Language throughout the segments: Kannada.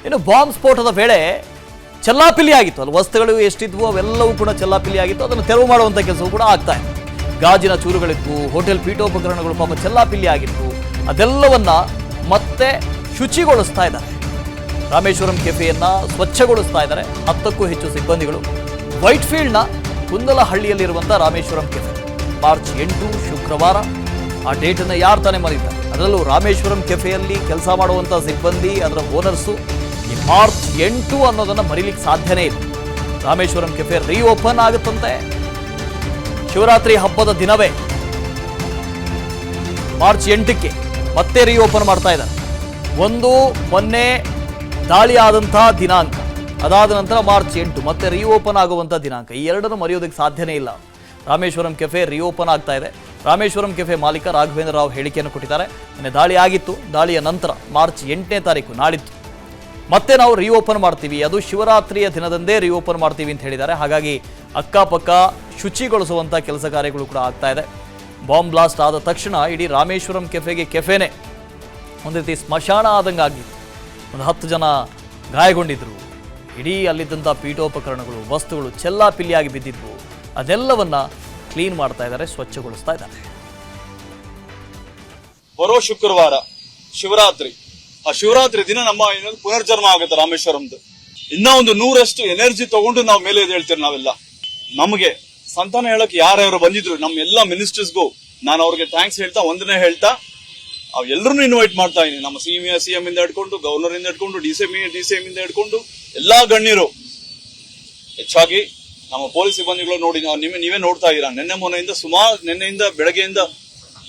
ಇನ್ನು ಬಾಂಬ್ ಸ್ಫೋಟದ ವೇಳೆ ಚೆಲ್ಲಾಪಿಲ್ಲಿ ಆಗಿತ್ತು. ಅಲ್ಲಿ ವಸ್ತುಗಳು ಎಷ್ಟಿದ್ವು ಅವೆಲ್ಲವೂ ಕೂಡ ಚೆಲ್ಲಾಪಿಲ್ಲಿ ಆಗಿತ್ತು. ಅದನ್ನು ತೆರವು ಮಾಡುವಂಥ ಕೆಲಸವೂ ಕೂಡ ಆಗ್ತಾ ಇದೆ. ಗಾಜಿನ ಚೂರುಗಳಿತ್ತು, ಹೋಟೆಲ್ ಪೀಠೋಪಕರಣಗಳು ಪಾಪ ಚೆಲ್ಲಾಪಿಲ್ಲಿ ಆಗಿತ್ತು. ಅದೆಲ್ಲವನ್ನ ಮತ್ತೆ ಶುಚಿಗೊಳಿಸ್ತಾ ಇದ್ದಾರೆ. ರಾಮೇಶ್ವರಂ ಕೆಫೆಯನ್ನ ಸ್ವಚ್ಛಗೊಳಿಸ್ತಾ ಇದ್ದಾರೆ 10ಕ್ಕೂ ಹೆಚ್ಚು ಸಿಬ್ಬಂದಿಗಳು. ವೈಟ್ಫೀಲ್ಡ್ನ ಕುಂದಲಹಳ್ಳಿಯಲ್ಲಿರುವಂಥ ರಾಮೇಶ್ವರಂ ಕೆಫೆ ಮಾರ್ಚ್ 8 ಶುಕ್ರವಾರ. ಆ ಡೇಟನ್ನು ಯಾರು ತಾನೇ ಮರೀತಾರೆ. ಅದರಲ್ಲೂ ರಾಮೇಶ್ವರಂ ಕೆಫೆಯಲ್ಲಿ ಕೆಲಸ ಮಾಡುವಂಥ ಸಿಬ್ಬಂದಿ, ಅದರ ಓನರ್ಸು ಈ ಮಾರ್ಚ್ 8 ಅನ್ನೋದನ್ನು ಮರೀಲಿಕ್ಕೆ ಸಾಧ್ಯನೇ ಇಲ್ಲ. ರಾಮೇಶ್ವರಂ ಕೆಫೆ ರೀಓಪನ್ ಆಗುತ್ತಂತೆ ಶಿವರಾತ್ರಿ ಹಬ್ಬದ ದಿನವೇ. ಮಾರ್ಚ್ 8ಕ್ಕೆ ಮತ್ತೆ ರೀಓಪನ್ ಮಾಡ್ತಾ ಇದ್ದಾರೆ. ಒಂದು ಮೊನ್ನೆ ದಾಳಿ ಆದಂಥ ದಿನಾಂಕ, ಅದಾದ ನಂತರ ಮಾರ್ಚ್ 8 ಮತ್ತೆ ರೀಓಪನ್ ಆಗುವಂಥ ದಿನಾಂಕ. ಈ ಎರಡನ್ನು ಮರೆಯೋದಕ್ಕೆ ಸಾಧ್ಯನೇ ಇಲ್ಲ. ರಾಮೇಶ್ವರಂ ಕೆಫೆ ರೀಓಪನ್ ಆಗ್ತಾ ಇದೆ. ರಾಮೇಶ್ವರಂ ಕೆಫೆ ಮಾಲೀಕ ರಾಘವೇಂದ್ರ ರಾವ್ ಹೇಳಿಕೆಯನ್ನು ಕೊಟ್ಟಿದ್ದಾರೆ. ನಿನ್ನೆ ದಾಳಿ ಆಗಿತ್ತು. ದಾಳಿಯ ನಂತರ ಮಾರ್ಚ್ 8ನೇ ತಾರೀಕು ನಾಳಿದ್ದು ಮತ್ತೆ ನಾವು ರೀಓಪನ್ ಮಾಡ್ತೀವಿ, ಅದು ಶಿವರಾತ್ರಿಯ ದಿನದಂದೇ ರೀಓಪನ್ ಮಾಡ್ತೀವಿ ಅಂತ ಹೇಳಿದ್ದಾರೆ. ಹಾಗಾಗಿ ಅಕ್ಕಪಕ್ಕ ಶುಚಿಗೊಳಿಸುವಂಥ ಕೆಲಸ ಕಾರ್ಯಗಳು ಕೂಡ ಆಗ್ತಾ ಇದೆ. ಬಾಂಬ್ ಬ್ಲಾಸ್ಟ್ ಆದ ತಕ್ಷಣ ಇಡೀ ರಾಮೇಶ್ವರಂ ಕೆಫೆನೇ ಒಂದು ರೀತಿ ಸ್ಮಶಾನ ಆದಂಗೆ ಆಗಿತ್ತು. ಒಂದು 10 ಜನ ಗಾಯಗೊಂಡಿದ್ರು. ಇಡೀ ಅಲ್ಲಿದ್ದಂಥ ಪೀಠೋಪಕರಣಗಳು, ವಸ್ತುಗಳು ಚೆಲ್ಲಾಪಿಲ್ಲಿಯಾಗಿ ಬಿದ್ದಿದ್ವು. ಅದೆಲ್ಲವನ್ನ ಕ್ಲೀನ್ ಮಾಡ್ತಾ ಇದ್ದಾರೆ, ಸ್ವಚ್ಛಗೊಳಿಸ್ತಾ ಇದ್ದಾರೆ. ಬರೋ ಶುಕ್ರವಾರ ಶಿವರಾತ್ರಿ, ಆ ಶಿವರಾತ್ರಿ ದಿನ ನಮ್ಮ ಪುನರ್ಜನ್ಮ ಆಗುತ್ತೆ ರಾಮೇಶ್ವರಂದು. ಇನ್ನ ಒಂದು 100ರಷ್ಟು ಎನರ್ಜಿ ತಗೊಂಡು ನಾವು ಮೇಲೆ ಹೇಳ್ತೀವಿ ನಾವೆಲ್ಲ. ನಮಗೆ ಸಂತಾನ ಹೇಳಕ್ ಯಾರ್ಯಾರು ಬಂದಿದ್ರು ನಮ್ಮ ಎಲ್ಲಾ ಮಿನಿಸ್ಟರ್ಸ್ಗೂ ನಾನು ಅವ್ರಿಗೆ ಥ್ಯಾಂಕ್ಸ್ ಹೇಳ್ತಾ, ಒಂದನೇ ಹೇಳ್ತಾ ಎಲ್ಲರನ್ನೂ ಇನ್ವೈಟ್ ಮಾಡ್ತಾ ಇದೀನಿ. ನಮ್ಮ ಸಿಎಂ ಇಂದ ಹಿಡ್ಕೊಂಡು, ಗವರ್ನರ್ ಇಂದ ಹಿಡ್ಕೊಂಡು, ಡಿಸಿಎಂ ಇಂದ ಹಿಡ್ಕೊಂಡು ಎಲ್ಲಾ ಗಣ್ಯರು, ಹೆಚ್ಚಾಗಿ ನಮ್ಮ ಪೊಲೀಸ್ ಸಿಬ್ಬಂದಿಗಳು ನೋಡಿ, ನೀವೇ ನೋಡ್ತಾ ಇದ್ದೀರಾ. ನಿನ್ನೆಯಿಂದ ಬೆಳಗ್ಗೆಯಿಂದ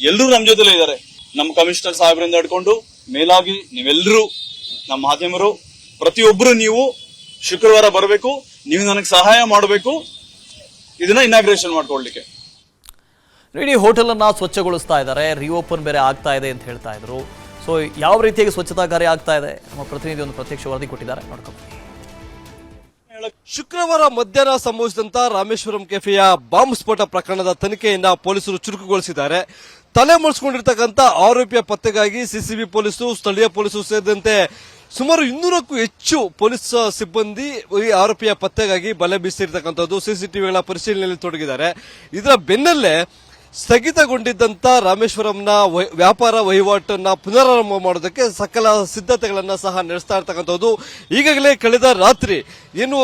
ಎಲ್ಲರೂ ನಮ್ಮ ಜೊತೆಲೇ ಇದ್ದಾರೆ. ನಮ್ಮ ಕಮಿಷನರ್ ಸಾಹೇಬರಿಂದ ಹಿಡ್ಕೊಂಡು ಮೇಲಾಗಿ ನೀವೆಲ್ಲರೂ, ನಮ್ಮ ಮಾಧ್ಯಮರು, ಪ್ರತಿಯೊಬ್ಬರು ನೀವು ಶುಕ್ರವಾರ ಬರಬೇಕು. ನೀವು ನನಗೆ ಸಹಾಯ ಮಾಡಬೇಕು ಇದನ್ನ ಇನಾಗ್ರೇಷನ್ ಮಾಡ್ಕೊಳ್ಳಿಕ್ಕೆ. ಇಡೀ ಹೋಟೆಲನ್ನು ಸ್ವಚ್ಛಗೊಳಿಸ್ತಾ ಇದ್ದಾರೆ. ರೀಓಪನ್ ಬೇರೆ ಆಗ್ತಾ ಇದೆ ಅಂತ ಹೇಳ್ತಾ ಇದ್ರು. ಸೊ ಯಾವ ರೀತಿಯಾಗಿ ಸ್ವಚ್ಛತಾ ಕಾರ್ಯ ಆಗ್ತಾ ಇದೆ ನಮ್ಮ ಪ್ರತಿನಿಧಿ ಒಂದು ಪ್ರತ್ಯಕ್ಷ ವರದಿ ಕೊಟ್ಟಿದ್ದಾರೆ, ನೋಡ್ಕೊಂಡು. ಶುಕ್ರವಾರ ಮಧ್ಯಾಹ್ನ ಸಂಭವಿಸಿದಂತ ರಾಮೇಶ್ವರಂ ಕೆಫೆಯ ಬಾಂಬ್ ಸ್ಫೋಟ ಪ್ರಕರಣದ ತನಿಖೆಯನ್ನ ಪೊಲೀಸರು ಚುರುಕುಗೊಳಿಸಿದ್ದಾರೆ. ತಲೆ ಮುಡಿಸಿಕೊಂಡಿರ್ತಕ್ಕಂಥ ಆರೋಪಿಯ ಪತ್ತೆಗಾಗಿ ಸಿಸಿಬಿ ಪೊಲೀಸರು, ಸ್ಥಳೀಯ ಪೊಲೀಸರು ಸೇರಿದಂತೆ ಸುಮಾರು 200ಕ್ಕೂ ಹೆಚ್ಚು ಪೊಲೀಸ್ ಸಿಬ್ಬಂದಿ ಈ ಆರೋಪಿಯ ಪತ್ತೆಗಾಗಿ ಬಲೆ ಬೀಸಿರ್ತಕ್ಕಂಥದ್ದು, ಸಿಸಿಟಿವಿಗಳ ಪರಿಶೀಲನೆಯಲ್ಲಿ ತೊಡಗಿದ್ದಾರೆ. ಇದರ ಬೆನ್ನಲ್ಲೇ ಸ್ಥಗಿತಗೊಂಡಿದ್ದಂತ ರಾಮೇಶ್ವರಂನ ವ್ಯಾಪಾರ ವಹಿವಾಟನ್ನ ಪುನರಾರಂಭ ಮಾಡೋದಕ್ಕೆ ಸಕಲ ಸಿದ್ಧತೆಗಳನ್ನ ಸಹ ನಡೆಸ್ತಾ ಇರ್ತಕ್ಕಂಥದ್ದು. ಈಗಾಗಲೇ ಕಳೆದ ರಾತ್ರಿ ಏನು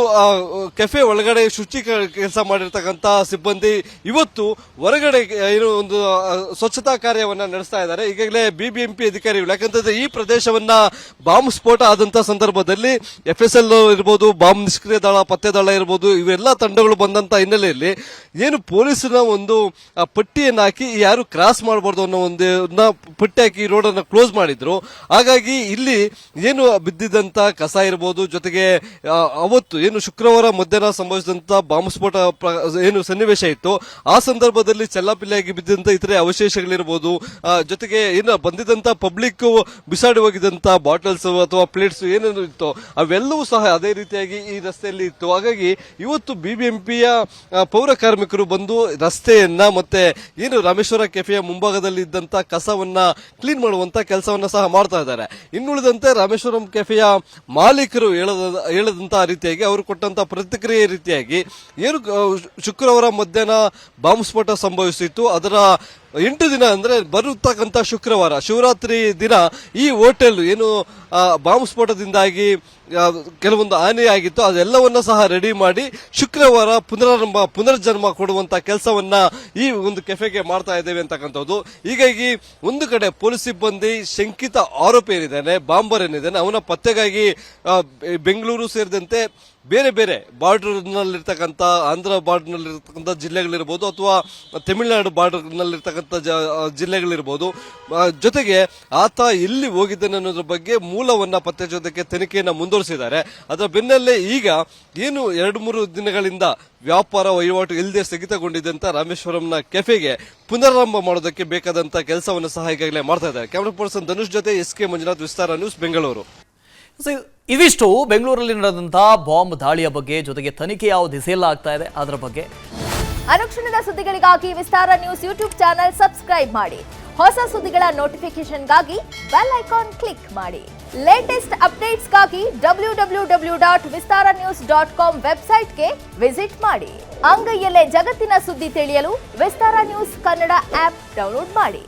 ಕೆಫೆ ಒಳಗಡೆ ಶುಚಿ ಕೆಲಸ ಮಾಡಿರ್ತಕ್ಕಂಥ ಸಿಬ್ಬಂದಿ ಇವತ್ತು ಹೊರಗಡೆ ಏನು ಒಂದು ಸ್ವಚ್ಛತಾ ಕಾರ್ಯವನ್ನ ನಡೆಸ್ತಾ ಇದ್ದಾರೆ. ಈಗಾಗಲೇ ಬಿಬಿಎಂಪಿ ಅಧಿಕಾರಿಗಳು, ಯಾಕಂತಂದ್ರೆ ಈ ಪ್ರದೇಶವನ್ನ ಬಾಂಬ್ ಸ್ಫೋಟ ಆದಂತ ಸಂದರ್ಭದಲ್ಲಿ FSL ಇರ್ಬೋದು, ಬಾಂಬ್ ನಿಷ್ಕ್ರಿಯ ದಳ, ಪತ್ತೆ ದಳ ಇರ್ಬೋದು, ಇವೆಲ್ಲ ತಂಡಗಳು ಬಂದಂತ ಹಿನ್ನೆಲೆಯಲ್ಲಿ ಏನು ಪೊಲೀಸರ ಒಂದು ಪಟ್ಟಿಯನ್ನು ಹಾಕಿ ಯಾರು ಕ್ರಾಸ್ ಮಾಡಬಾರ್ದು ಅನ್ನೋ ಒಂದು ಪಟ್ಟಿ ಹಾಕಿ ರೋಡ್ ಅನ್ನು ಕ್ಲೋಸ್ ಮಾಡಿದ್ರು. ಹಾಗಾಗಿ ಇಲ್ಲಿ ಏನು ಬಿದ್ದಿದ್ದಂತ ಕಸ ಇರಬಹುದು, ಜೊತೆಗೆ ಅವತ್ತು ಏನು ಶುಕ್ರವಾರ ಮಧ್ಯಾಹ್ನ ಸಂಭವಿಸಿದಂತ ಬಾಂಬ್ ಸ್ಫೋಟ ಏನು ಸನ್ನಿವೇಶ ಇತ್ತು, ಆ ಸಂದರ್ಭದಲ್ಲಿ ಚೆಲ್ಲಾಪಿಲ್ಲಿಯಾಗಿ ಬಿದ್ದಂತ ಇತರೆ ಅವಶೇಷಗಳಿರಬಹುದು, ಜೊತೆಗೆ ಏನು ಬಂದಿದ್ದಂತ ಪಬ್ಲಿಕ್ ಬಿಸಾಡಿ ಹೋಗಿದಂತ ಬಾಟಲ್ಸ್ ಅಥವಾ ಪ್ಲೇಟ್ಸ್ ಏನೇನು ಇತ್ತು ಅವೆಲ್ಲವೂ ಸಹ ಅದೇ ರೀತಿಯಾಗಿ ಈ ರಸ್ತೆಯಲ್ಲಿ ಇತ್ತು. ಹಾಗಾಗಿ ಇವತ್ತು ಬಿಬಿಎಂಪಿಯ ಪೌರ ಕಾರ್ಮಿಕರು ಬಂದು ರಸ್ತೆಯನ್ನ ಮತ್ತೆ ಏನು ರಾಮೇಶ್ವರ ಕೆಫೆಯ ಮುಂಭಾಗದಲ್ಲಿ ಇದ್ದಂತ ಕಸವನ್ನ ಕ್ಲೀನ್ ಮಾಡುವಂತ ಕೆಲಸವನ್ನ ಸಹ ಮಾಡ್ತಾ ಇದ್ದಾರೆ. ಇನ್ನುಳಿದಂತೆ ರಾಮೇಶ್ವರಂ ಕೆಫೆಯ ಮಾಲೀಕರು ಹೇಳದಂತ ರೀತಿಯಾಗಿ ಅವರು ಕೊಟ್ಟಂತ ಪ್ರತಿಕ್ರಿಯೆ ರೀತಿಯಾಗಿ ಏನು ಶುಕ್ರವಾರ ಮಧ್ಯಾಹ್ನ ಬಾಂಬ್ ಸ್ಫೋಟ ಸಂಭವಿಸಿತ್ತು, ಅದರ 8 ದಿನ ಅಂದ್ರೆ ಬರುತ್ತಕ್ಕಂತ ಶುಕ್ರವಾರ ಶಿವರಾತ್ರಿ ದಿನ ಈ ಹೋಟೆಲ್ ಏನು ಬಾಂಬ್ ಸ್ಫೋಟದಿಂದಾಗಿ ಕೆಲವೊಂದು ಹಾನಿಯಾಗಿತ್ತು ಅದೆಲ್ಲವನ್ನ ಸಹ ರೆಡಿ ಮಾಡಿ ಶುಕ್ರವಾರ ಪುನರ್ಜನ್ಮ ಕೊಡುವಂತ ಕೆಲಸವನ್ನ ಈ ಒಂದು ಕೆಫೆಗೆ ಮಾಡ್ತಾ ಇದ್ದೇವೆ ಅಂತಕ್ಕಂಥದ್ದು. ಹೀಗಾಗಿ ಒಂದು ಕಡೆ ಪೊಲೀಸ್ ಸಿಬ್ಬಂದಿ ಶಂಕಿತ ಆರೋಪಿ ಏನಿದ್ದಾನೆ, ಬಾಂಬರ್ ಏನಿದ್ದಾನೆ, ಅವನ ಪತ್ತೆಗಾಗಿ ಬೆಂಗಳೂರು ಸೇರಿದಂತೆ ಬೇರೆ ಬೇರೆ ಬಾರ್ಡರ್ನಲ್ಲಿರ್ತಕ್ಕಂಥ ಆಂಧ್ರ ಬಾರ್ಡರ್ನಲ್ಲಿರ್ತಕ್ಕಂಥ ಜಿಲ್ಲೆಗಳಿರ್ಬೋದು ಅಥವಾ ತಮಿಳುನಾಡು ಬಾರ್ಡರ್ನಲ್ಲಿರ್ತಕ್ಕಂಥ ಜಿಲ್ಲೆಗಳಿರ್ಬೋದು, ಜೊತೆಗೆ ಆತ ಎಲ್ಲಿ ಹೋಗಿದ್ದಾನೆ ಅನ್ನೋದ್ರ ಬಗ್ಗೆ ಮೂಲವನ್ನ ಪತ್ತೆ ಹಚ್ಚೋದಕ್ಕೆ ತನಿಖೆಯನ್ನು ಮುಂದುವರಿಸಿದ್ದಾರೆ. ಅದರ ಬೆನ್ನಲ್ಲೇ ಈಗ ಏನು 2-3 ದಿನಗಳಿಂದ ವ್ಯಾಪಾರ ವಹಿವಾಟು ಇಲ್ಲದೆ ಸ್ಥಗಿತಗೊಂಡಿದ್ದಂತ ರಾಮೇಶ್ವರಂನ ಕೆಫೆಗೆ ಪುನರಾರಂಭ ಮಾಡೋದಕ್ಕೆ ಬೇಕಾದಂತ ಕೆಲಸವನ್ನು ಸಹ ಈಗಾಗಲೇ ಮಾಡ್ತಾ ಇದ್ದಾರೆ. ಕ್ಯಾಮರಾ ಪರ್ಸನ್ ಧನುಷ್ ಜೊತೆ SK ಮಂಜುನಾಥ್, ವಿಸ್ತಾರ ನ್ಯೂಸ್, ಬೆಂಗಳೂರು. ಇದಿಷ್ಟು ಬೆಂಗಳೂರಲ್ಲಿ ನಡೆದಂತಹ ಬಾಂಬ್ ದಾಳಿಯ ಬಗ್ಗೆ, ಜೊತೆಗೆ ತನಿಖೆ ಯಾವ ದಿಸೆಯಲ್ಲ ಆಗ್ತಾ ಇದೆ ಅದರ ಬಗ್ಗೆ. ಅನುಕ್ಷಣದ ಸುದ್ದಿಗಳಿಗಾಗಿ ವಿಸ್ತಾರ ನ್ಯೂಸ್ ಯೂಟ್ಯೂಬ್ ಚಾನೆಲ್ ಸಬ್ಸ್ಕ್ರೈಬ್ ಮಾಡಿ. ಹೊಸ ಸುದ್ದಿಗಳ ನೋಟಿಫಿಕೇಶನ್ಗಾಗಿ ಬೆಲ್ ಐಕಾನ್ ಕ್ಲಿಕ್ ಮಾಡಿ. ಲೇಟೆಸ್ಟ್ ಅಪ್ಡೇಟ್ಸ್ಗಾಗಿ www.vistaranews.com ವೆಬ್ಸೈಟ್ಗೆ ವಿಸಿಟ್ ಮಾಡಿ. ಅಂಗೈಯಲ್ಲೇ ಜಗತ್ತಿನ ಸುದ್ದಿ ತಿಳಿಯಲು ವಿಸ್ತಾರ ನ್ಯೂಸ್ ಕನ್ನಡ ಆಪ್ ಡೌನ್ಲೋಡ್ ಮಾಡಿ.